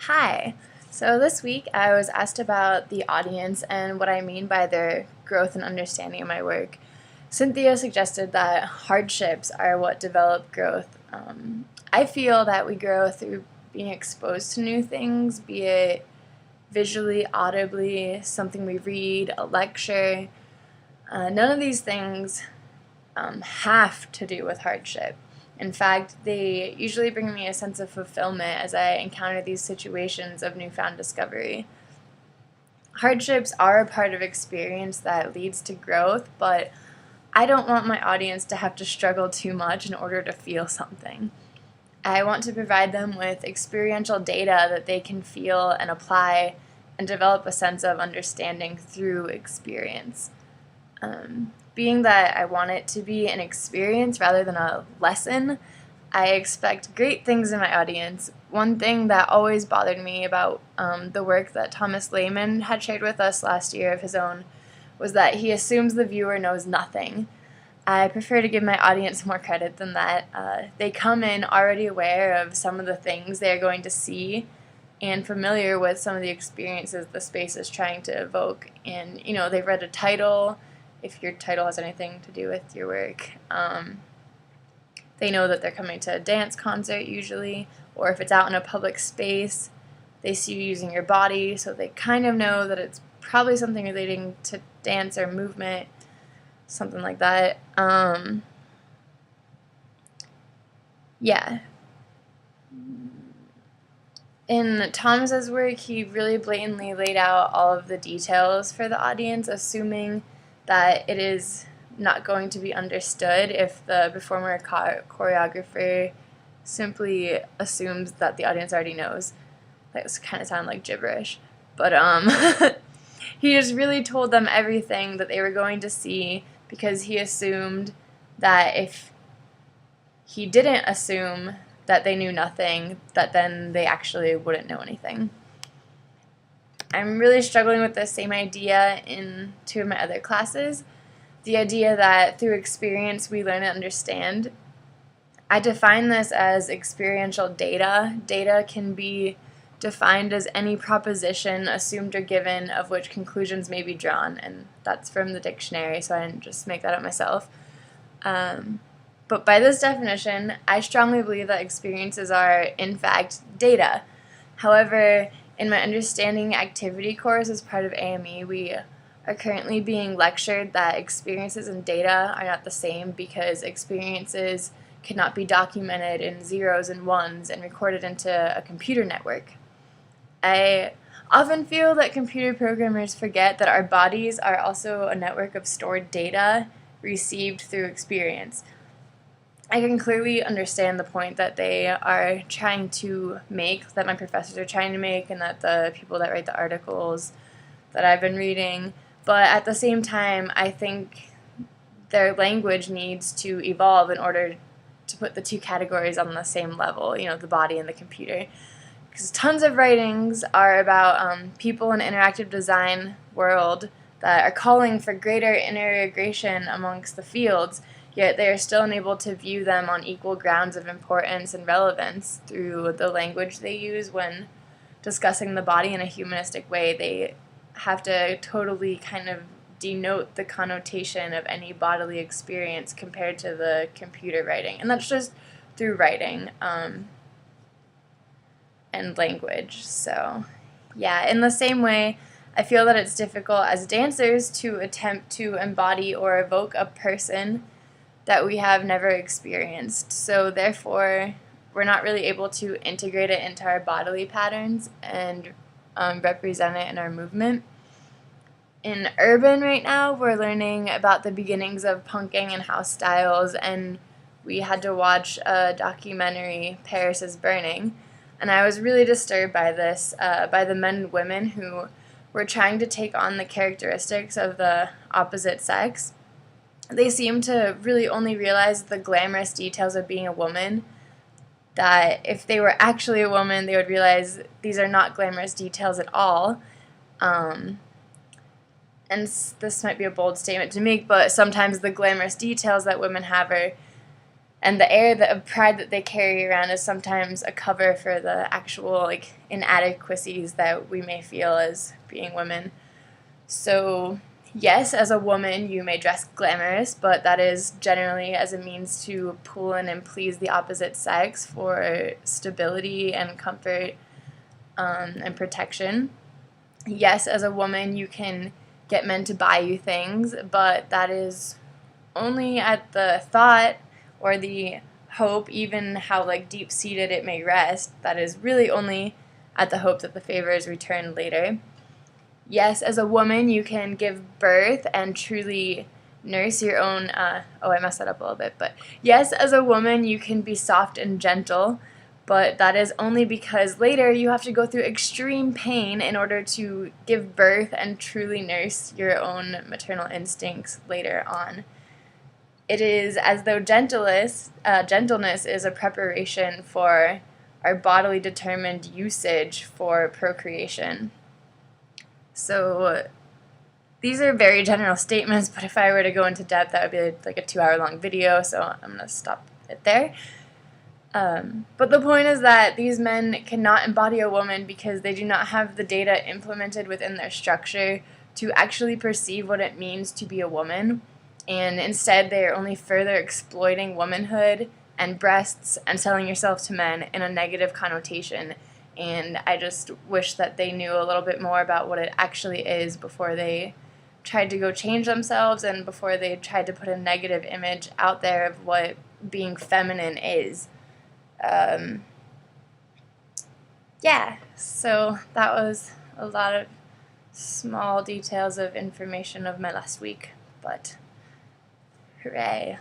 Hi. So this week I was asked about the audience and what I mean by their growth and understanding of my work. Cynthia suggested that hardships are what develop growth. I feel that we grow through being exposed to new things, be it visually, audibly, something we read, a lecture. None of these things have to do with hardship. In fact, they usually bring me a sense of fulfillment as I encounter these situations of newfound discovery. Hardships are a part of experience that leads to growth, but I don't want my audience to have to struggle too much in order to feel something. I want to provide them with experiential data that they can feel and apply and develop a sense of understanding through experience. Being that I want it to be an experience rather than a lesson, I expect great things in my audience. One thing that always bothered me about the work that Thomas Lehman had shared with us last year of his own was that he assumes the viewer knows nothing. I prefer to give my audience more credit than that. They come in already aware of some of the things they are going to see and familiar with some of the experiences the space is trying to evoke. And, they've read a title, if your title has anything to do with your work. They know that they're coming to a dance concert usually, or if it's out in a public space, they see you using your body, so they kind of know that it's probably something relating to dance or movement, something like that. Yeah. In Thomas's work, he really blatantly laid out all of the details for the audience, assuming that it is not going to be understood if the performer choreographer simply assumes that the audience already knows. That kind of sounded like gibberish. But he just really told them everything that they were going to see because he assumed that if he didn't assume that they knew nothing, that then they actually wouldn't know anything. I'm really struggling with the same idea in two of my other classes. The idea that through experience we learn and understand. I define this as experiential data. Data can be defined as any proposition assumed or given of which conclusions may be drawn, and that's from the dictionary, so I didn't just make that up myself. But by this definition, I strongly believe that experiences are, in fact, data. However, in my understanding activity course as part of AME, we are currently being lectured that experiences and data are not the same because experiences cannot be documented in zeros and ones and recorded into a computer network. I often feel that computer programmers forget that our bodies are also a network of stored data received through experience. I can clearly understand the point that they are trying to make, that my professors are trying to make, and that the people that write the articles that I've been reading. But at the same time, I think their language needs to evolve in order to put the two categories on the same level, the body and the computer. Because tons of writings are about people in interactive design world that are calling for greater integration amongst the fields, yet they are still unable to view them on equal grounds of importance and relevance through the language they use when discussing the body in a humanistic way. They have to totally kind of denote the connotation of any bodily experience compared to the computer writing. And that's just through writing and language. So, yeah, in the same way, I feel that it's difficult as dancers to attempt to embody or evoke a person that we have never experienced. So therefore, we're not really able to integrate it into our bodily patterns and represent it in our movement. In urban right now, we're learning about the beginnings of punking and house styles, and we had to watch a documentary, Paris is Burning, and I was really disturbed by this, by the men and women who were trying to take on the characteristics of the opposite sex. They seem to really only realize the glamorous details of being a woman, that if they were actually a woman, they would realize these are not glamorous details at all. And this might be a bold statement to make, but sometimes the glamorous details that women have are and the air of pride that they carry around is sometimes a cover for the actual like inadequacies that we may feel as being women. So yes, as a woman you may dress glamorous, but that is generally as a means to pull in and please the opposite sex for stability and comfort, and protection. Yes, as a woman you can get men to buy you things, but that is only at the thought or the hope, even how like deep-seated it may rest, that is really only at the hope that the favor is returned later. Yes, as a woman you can give birth and truly nurse your own, I messed that up a little bit, but yes, as a woman you can be soft and gentle, but that is only because later you have to go through extreme pain in order to give birth and truly nurse your own maternal instincts later on. It is as though gentleness is a preparation for our bodily determined usage for procreation. So these are very general statements, but if I were to go into depth, that would be like a 2-hour long video, so I'm going to stop it there. But the point is that these men cannot embody a woman because they do not have the data implemented within their structure to actually perceive what it means to be a woman, and instead they are only further exploiting womanhood and breasts and selling yourself to men in a negative connotation. And I just wish that they knew a little bit more about what it actually is before they tried to go change themselves and before they tried to put a negative image out there of what being feminine is. Yeah, so that was a lot of small details of information of my last week, but hooray.